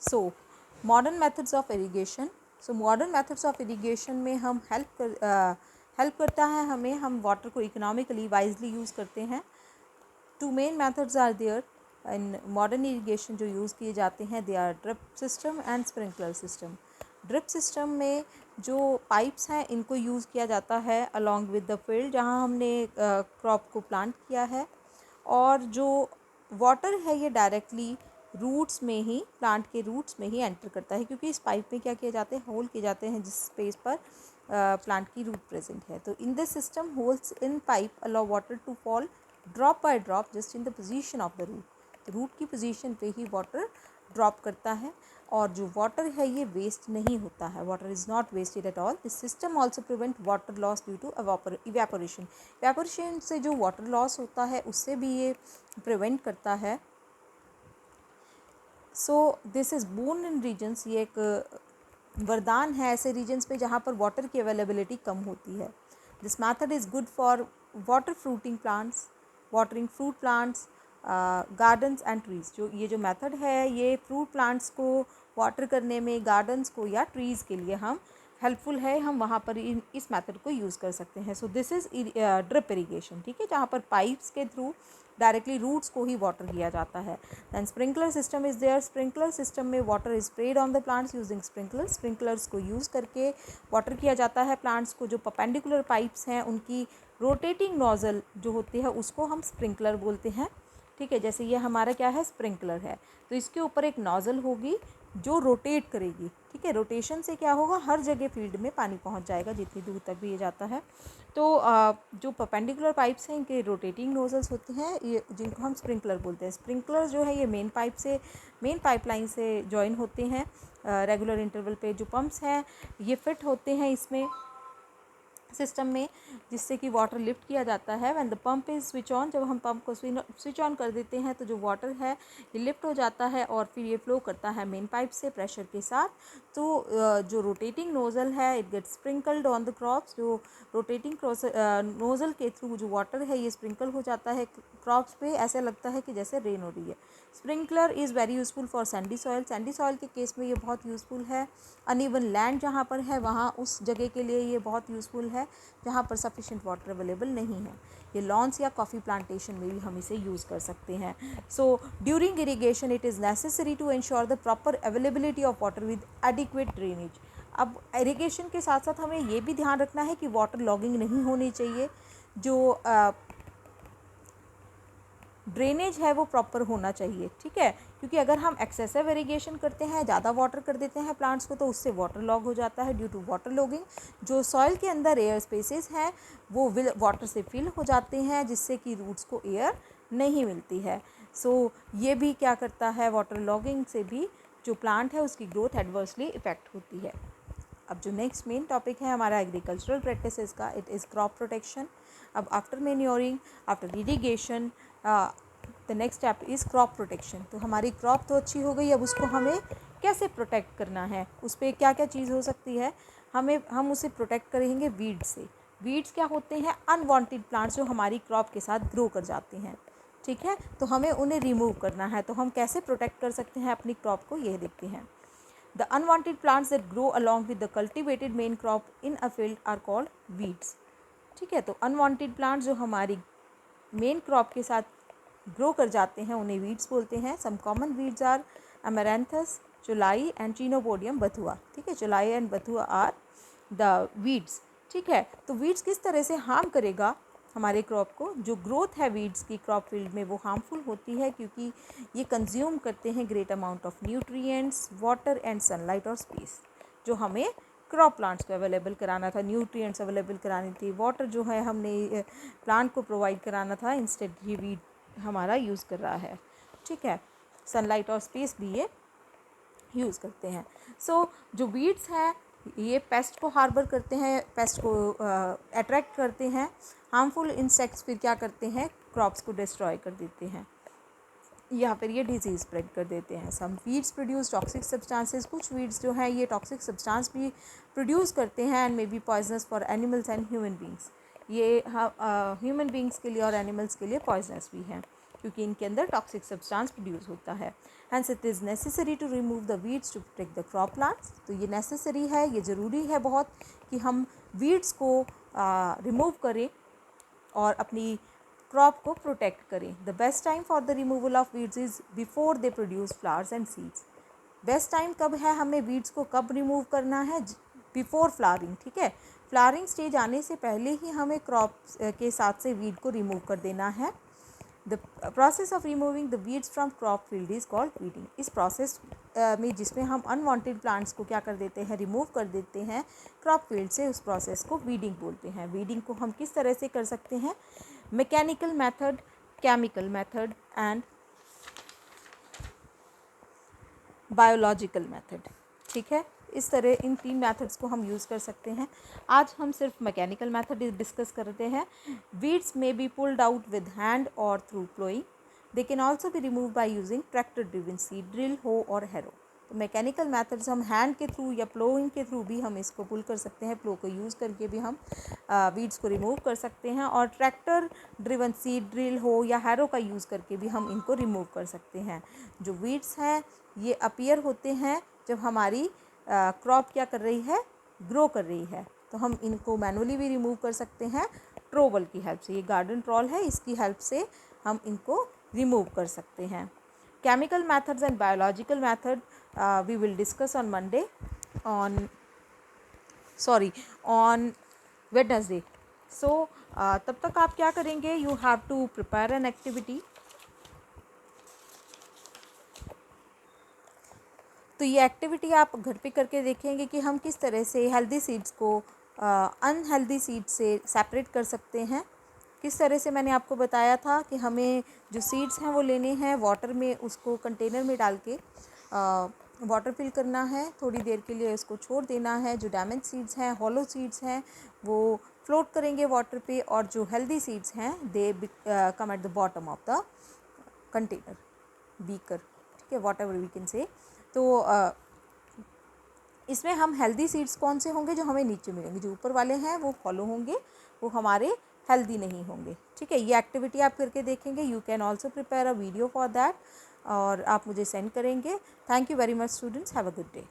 So modern methods of irrigation. So modern methods of irrigation में हम help करता है हमें, हम वाटर को इकोनॉमिकली वाइजली यूज़ करते हैं। Two main methods are there in modern irrigation जो यूज़ किए जाते हैं, they are drip system and sprinkler system. Drip system में जो पाइप्स हैं इनको यूज़ किया जाता है अलॉन्ग विद द फील्ड जहाँ हमने क्रॉप को प्लांट किया है, और जो वाटर है ये डायरेक्टली रूट्स में ही, प्लांट के रूट्स में ही एंटर करता है, क्योंकि इस पाइप में क्या किए जाते हैं, होल किए जाते हैं जिस स्पेस पर प्लांट की रूट प्रेजेंट है। तो in this system holes in pipe allow water to fall drop by drop just in the position of the root. तो रूट की पोजीशन पे ही वाटर ड्रॉप करता है, और जो वाटर है ये वेस्ट नहीं होता है, water is not wasted at all. This system also prevent water loss due to evaporation. Evaporation से जो वाटर लॉस होता है उससे भी ये प्रिवेंट करता है। So this is boon in regions, ये एक वरदान है ऐसे रीजन्स पे जहाँ पर वाटर की अवेलेबिलिटी कम होती है। This method is good for water fruiting plants, watering fruit plants, gardens and trees. जो ये जो मेथड है ये फ्रूट प्लांट्स को वाटर करने में, गार्डन्स को या ट्रीज़ के लिए हम हेल्पफुल है, हम वहाँ पर इस मेथड को यूज़ कर सकते हैं। सो दिस इज़ ड्रिप इरिगेशन, ठीक है, जहाँ पर पाइप्स के थ्रू डायरेक्टली रूट्स को ही वाटर दिया जाता है। Then sprinkler system is there. Sprinkler system में water is spread on the plants using sprinkler. Sprinklers को यूज़ करके वाटर किया जाता है प्लांट्स को। जो परपेंडिकुलर पाइप्स हैं उनकी रोटेटिंग नोज़ल जो होती है उसको हम स्प्रिंकलर बोलते हैं, ठीक है। जैसे ये हमारा क्या है, स्प्रिंकलर है, तो इसके ऊपर एक नोज़ल होगी जो रोटेट करेगी, ठीक है। रोटेशन से क्या होगा, हर जगह फील्ड में पानी पहुंच जाएगा जितनी दूर तक भी ये जाता है। तो जो परपेंडिकुलर पाइप्स हैं इनके रोटेटिंग नोजल्स होते हैं, ये जिनको हम स्प्रिंकलर बोलते हैं। स्प्रिंकलर जो है ये मेन पाइपलाइन से जॉइन होते हैं रेगुलर इंटरवल पे। जो पंप्स हैं ये फिट होते हैं इसमें सिस्टम में, जिससे कि वाटर लिफ्ट किया जाता है। When the pump is switch on, जब हम पंप को स्विच ऑन कर देते हैं तो जो वाटर है ये लिफ्ट हो जाता है और फिर ये फ्लो करता है मेन पाइप से प्रेशर के साथ। तो जो रोटेटिंग नोज़ल है it gets sprinkled on the crops. जो रोटेटिंग नोज़ल के थ्रू जो वाटर है ये स्प्रिंकल हो जाता है क्रॉप्स पे, ऐसे लगता है कि जैसे रेन हो रही है। Sprinkler is very useful for Sandy soil. Sandy soil के केस में ये बहुत यूज़फुल है। अनइवन लैंड जहाँ पर है वहाँ उस जगह के लिए ये बहुत यूज़फुल है जहाँ पर सफिशिएंट वाटर अवेलेबल नहीं है। ये लॉन्स या कॉफ़ी प्लांटेशन में भी हम इसे यूज़ कर सकते हैं। So during irrigation it is necessary to ensure the proper availability of water with adequate drainage. अब इरीगेशन के साथ साथ हमें ये भी ध्यान रखना है कि वाटर लॉगिंग नहीं होनी चाहिए। जो ड्रेनेज है वो प्रॉपर होना चाहिए, ठीक है, क्योंकि अगर हम एक्सेसिव इरीगेशन करते हैं, ज़्यादा वाटर कर देते हैं प्लांट्स को, तो उससे वाटर लॉग हो जाता है। ड्यू टू वाटर लॉगिंग जो सॉइल के अंदर एयर स्पेसेस हैं वो वाटर से फिल हो जाते हैं, जिससे कि रूट्स को एयर नहीं मिलती है। सो ये भी क्या करता है, वाटर लॉगिंग से भी जो प्लांट है उसकी ग्रोथ एडवर्सली इफेक्ट होती है। अब जो नेक्स्ट मेन टॉपिक है हमारा एग्रीकल्चरल प्रैक्टिसेस का, इट इज़ क्रॉप प्रोटेक्शन। अब after manuring, after irrigation, the next step is crop protection. तो हमारी क्रॉप तो अच्छी हो गई, अब उसको हमें कैसे प्रोटेक्ट करना है, उस पर क्या क्या चीज़ हो सकती है। हम उसे प्रोटेक्ट करेंगे वीड्स से। वीड्स क्या होते हैं, अनवांटेड प्लांट्स जो हमारी क्रॉप के साथ ग्रो कर जाते हैं, ठीक है, तो हमें उन्हें रिमूव करना है। तो हम कैसे प्रोटेक्ट कर सकते हैं अपनी क्रॉप को, ये देखते हैं। The unwanted plants that grow along with the cultivated main crop in a field are called weeds, ठीक है। तो अनवांटेड प्लांट्स जो हमारी मेन क्रॉप के साथ ग्रो कर जाते हैं उन्हें वीड्स बोलते हैं। Some common weeds are amaranthus, chaulai and chenopodium bathua, ठीक है। Chaulai and bathua are the weeds, ठीक है। तो वीड्स किस तरह से हार्म करेगा हमारे क्रॉप को, जो ग्रोथ है वीड्स की क्रॉप फील्ड में वो हार्मफुल होती है, क्योंकि ये कंज्यूम करते हैं great amount of nutrients, water and sunlight और स्पेस, जो हमें क्रॉप प्लांट्स को अवेलेबल कराना था। न्यूट्रिएंट्स अवेलेबल करानी थी, वाटर जो है हमने प्लांट को प्रोवाइड कराना था, इंस्टेड ये वीड हमारा यूज़ कर रहा है, ठीक है। सनलाइट और स्पेस भी ये यूज़ करते हैं। सो जो वीड्स हैं ये पेस्ट को हार्बर करते हैं, पेस्ट को अट्रैक्ट करते हैं। हार्मफुल इंसेक्ट्स फिर क्या करते हैं, क्रॉप्स को डिस्ट्रॉय कर देते हैं या फिर ये डिजीज़ स्प्रेड कर देते हैं। सम वीड्स प्रोड्यूस टॉक्सिक सब्सटेंसेस, कुछ वीड्स जो हैं ये टॉक्सिक सब्सटेंस भी प्रोड्यूस करते हैं and may be poisonous for animals and human beings. ये ह्यूमन बींग्स के लिए और एनिमल्स के लिए पॉइजनस भी हैं। क्योंकि इनके अंदर टॉक्सिक सब्सटेंस प्रोड्यूस होता है। Hence it is necessary to remove the weeds to protect the crop plants. तो ये नेसेसरी है, ये ज़रूरी है बहुत कि हम वीड्स को रिमूव करें और अपनी क्रॉप को प्रोटेक्ट करें। The best time for the removal of weeds is before they produce flowers and seeds. Best time कब है, हमें वीड्स को कब रिमूव करना है? बिफोर फ्लावरिंग, ठीक है। फ्लावरिंग स्टेज आने से पहले ही हमें क्रॉप के साथ से वीड को रिमूव कर देना है। The process of removing the weeds from crop field is called weeding. इस प्रोसेस में जिसमें हम अनवांटेड प्लांट्स को क्या कर देते हैं, रिमूव कर देते हैं क्रॉप फील्ड से, उस प्रोसेस को वीडिंग बोलते हैं। वीडिंग को हम किस तरह से कर सकते हैं? Mechanical method, chemical method and biological method, ठीक है। इस तरह इन 3 मेथड्स को हम यूज़ कर सकते हैं। आज हम सिर्फ मैकेनिकल मेथड डिस्कस करते हैं। वीड्स में be pulled out with hand और through ploughing. They can also be remove by using tractor driven seed drill, hoe और हैरो। तो मैकेनिकल मेथड्स हम हैंड के थ्रू या प्लोइंग के थ्रू भी हम इसको पुल कर सकते हैं। प्लो को यूज़ करके भी हम वीड्स को रिमूव कर सकते हैं, और ट्रैक्टर ड्रिवन सीड ड्रिल, हो या हैरो का यूज़ करके भी हम इनको रिमूव कर सकते हैं। जो वीड्स हैं ये अपीयर होते हैं जब हमारी क्रॉप क्या कर रही है, ग्रो कर रही है। तो हम इनको मैनुअली भी रिमूव कर सकते हैं ट्रोवल की हेल्प से। ये गार्डन ट्रॉल है, इसकी हेल्प से हम इनको रिमूव कर सकते हैं। Chemical methods and biological method we will discuss on Monday on Wednesday. So तब तक आप क्या करेंगे, you have to prepare an activity. तो ये एक्टिविटी आप घर पे करके देखेंगे कि हम किस तरह से हेल्दी सीड्स को अनहेल्दी सीड से सेपरेट कर सकते हैं। किस तरह से मैंने आपको बताया था कि हमें जो सीड्स हैं वो लेने हैं, वाटर में उसको कंटेनर में डाल के वाटर फिल करना है, थोड़ी देर के लिए उसको छोड़ देना है। जो डैमेज सीड्स हैं, हॉलो सीड्स हैं, वो फ्लोट करेंगे वाटर पे, और जो हेल्दी सीड्स हैं they come at the bottom of the container, beaker, ठीक है, what ever we can say. तो इसमें हम हेल्दी सीड्स कौन से होंगे, जो हमें नीचे मिलेंगे। जो ऊपर वाले हैं वो फॉलो होंगे, वो हमारे हेल्दी नहीं होंगे, ठीक है। ये एक्टिविटी आप करके देखेंगे। You can also prepare a video for that, और आप मुझे सेंड करेंगे। Thank you very much students, have a good day.